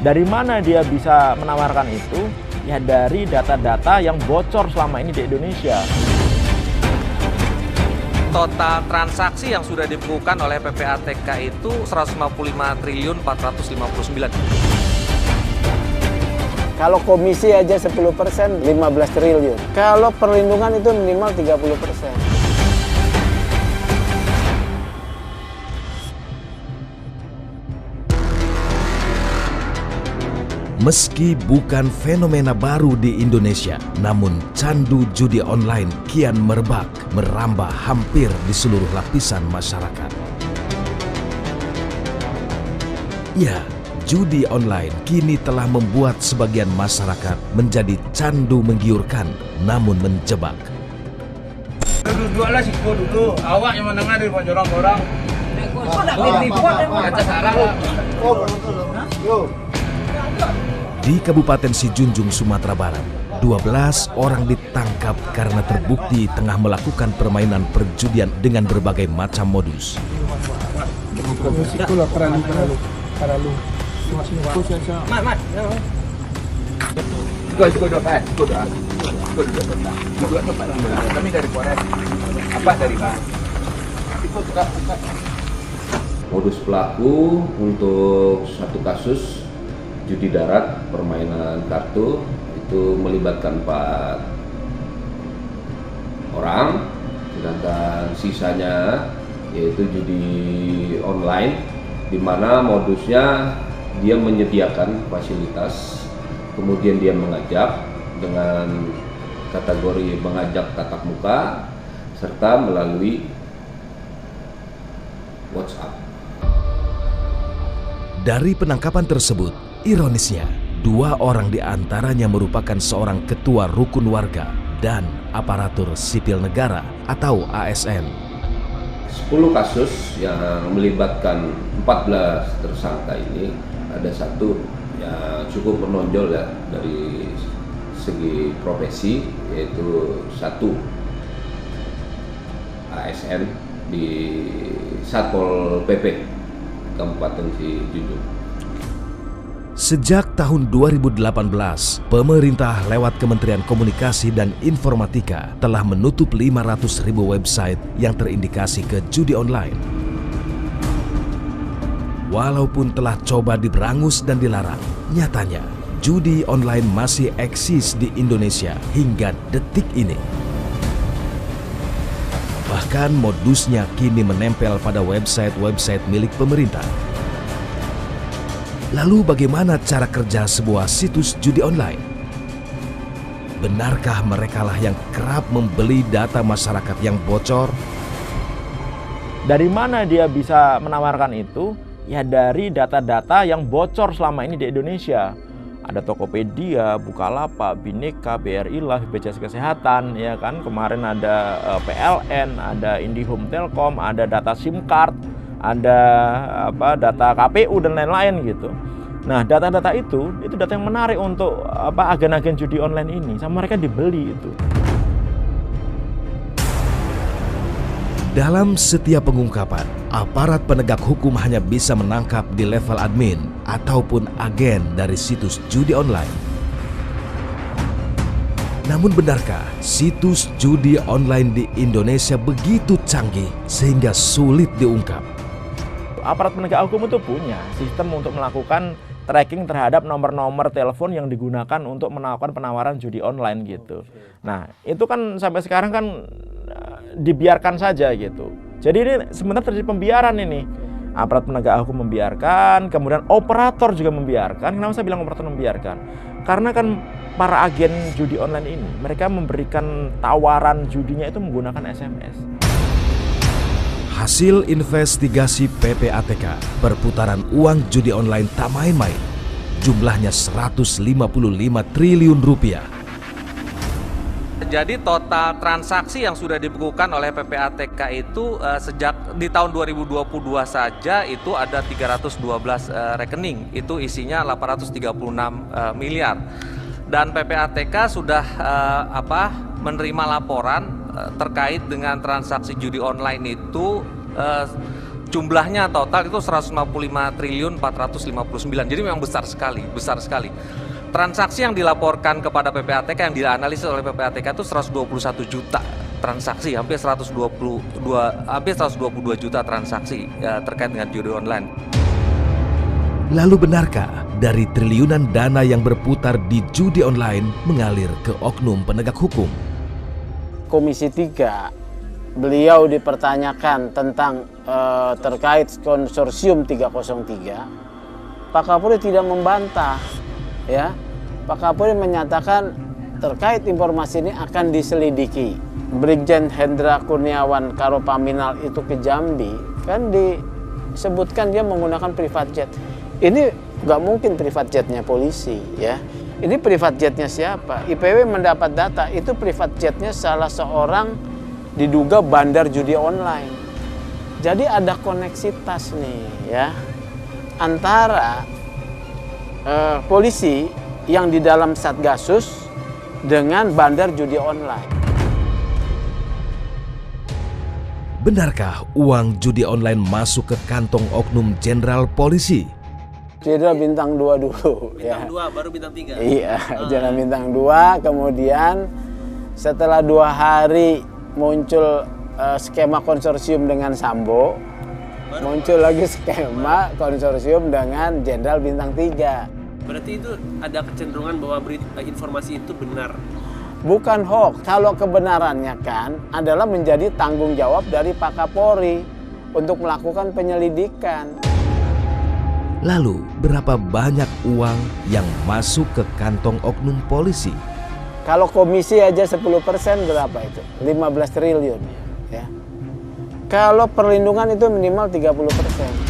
Dari mana dia bisa menawarkan itu? Ya dari data-data yang bocor selama ini di Indonesia. Total transaksi yang sudah dibukukan oleh PPATK itu 155.459. Kalau komisi aja 10%, 15 triliun. Kalau perlindungan itu minimal 30%. Meski bukan fenomena baru di Indonesia, namun candu judi online kian merebak, merambah hampir di seluruh lapisan masyarakat. Ya, judi online kini telah membuat sebagian masyarakat menjadi candu menggiurkan, namun menjebak. Duduklah siku dulu, awak yang menengah dari orang-orang. Di Kabupaten Sijunjung, Sumatera Barat, 12 orang ditangkap karena terbukti tengah melakukan permainan perjudian dengan berbagai macam modus. Kami dari Polres. Apa dari mana? Modus pelaku untuk satu kasus judi darat permainan kartu itu melibatkan 4 orang, sedangkan sisanya yaitu judi online, di mana modusnya dia menyediakan fasilitas, kemudian dia mengajak dengan kategori mengajak tatap muka serta melalui WhatsApp. Dari penangkapan tersebut, ironisnya, 2 orang di antaranya merupakan seorang ketua rukun warga dan aparatur sipil negara atau ASN. 10 kasus yang melibatkan 14 tersangka ini, ada satu yang cukup menonjol ya dari segi profesi, yaitu 1 ASN di Satpol PP Kabupaten Sijunjung. Sejak tahun 2018, pemerintah lewat Kementerian Komunikasi dan Informatika telah menutup 500.000 website yang terindikasi ke judi online. Walaupun telah coba diberangus dan dilarang, nyatanya judi online masih eksis di Indonesia hingga detik ini. Bahkan modusnya kini menempel pada website-website milik pemerintah. Lalu bagaimana cara kerja sebuah situs judi online? Benarkah merekalah yang kerap membeli data masyarakat yang bocor? Dari mana dia bisa menawarkan itu? Ya dari data-data yang bocor selama ini di Indonesia. Ada Tokopedia, Bukalapak, Bhinneka, BRI Life, BPJS Kesehatan, ya kan. Kemarin ada PLN, ada IndiHome Telkom, ada data SIM card, ada data KPU dan lain-lain gitu. Nah, data-data itu data yang menarik untuk agen-agen judi online ini, sama mereka dibeli itu. Dalam setiap pengungkapan, aparat penegak hukum hanya bisa menangkap di level admin ataupun agen dari situs judi online. Namun benarkah situs judi online di Indonesia begitu canggih sehingga sulit diungkap? Aparat penegak hukum itu punya sistem untuk melakukan tracking terhadap nomor-nomor telepon yang digunakan untuk melakukan penawaran judi online gitu. Nah, itu kan sampai sekarang kan dibiarkan saja gitu. Jadi ini sebenarnya terjadi pembiaran ini. Aparat penegak hukum membiarkan, kemudian operator juga membiarkan. Kenapa saya bilang operator membiarkan? Karena kan para agen judi online ini, mereka memberikan tawaran judinya itu menggunakan SMS. Hasil investigasi PPATK, perputaran uang judi online tak main-main. Jumlahnya 155 triliun rupiah. Jadi total transaksi yang sudah dibukukan oleh PPATK itu sejak di tahun 2022 saja itu ada 312 rekening, itu isinya 836 miliar. Dan PPATK sudah menerima laporan terkait dengan transaksi judi online itu Jumlahnya total itu 155 triliun 459. Jadi memang besar sekali, besar sekali. Transaksi yang dilaporkan kepada PPATK, yang dianalisis oleh PPATK itu 121 juta transaksi, hampir 122 juta transaksi terkait dengan judi online. Lalu benarkah dari triliunan dana yang berputar di judi online mengalir ke oknum penegak hukum? Komisi 3, beliau dipertanyakan tentang terkait konsorsium 303. Pak Kapolri tidak membantah, ya. Pak Kapolri menyatakan terkait informasi ini akan diselidiki. Brigjen Hendra Kurniawan Karopaminal itu ke Jambi, kan disebutkan dia menggunakan private jet. Ini nggak mungkin private jetnya polisi, ya. Ini private jetnya siapa? IPW mendapat data itu private jetnya salah seorang diduga bandar judi online. Jadi ada koneksitas nih, ya, antara polisi yang di dalam Satgasus dengan bandar judi online. Benarkah uang judi online masuk ke kantong oknum jenderal polisi? Jenderal bintang 2 dulu. Bintang 2 baru bintang 3. Iya, jenderal bintang 2. Kemudian setelah 2 hari muncul skema konsorsium dengan Sambo, muncul lagi skema konsorsium dengan jenderal bintang 3. Berarti itu ada kecenderungan bahwa informasi itu benar. Bukan hoax. Kalau kebenarannya kan adalah menjadi tanggung jawab dari Pak Kapolri untuk melakukan penyelidikan. Lalu, berapa banyak uang yang masuk ke kantong oknum polisi? Kalau komisi aja 10% berapa itu? 15 triliun. Ya. Kalau perlindungan itu minimal 30%.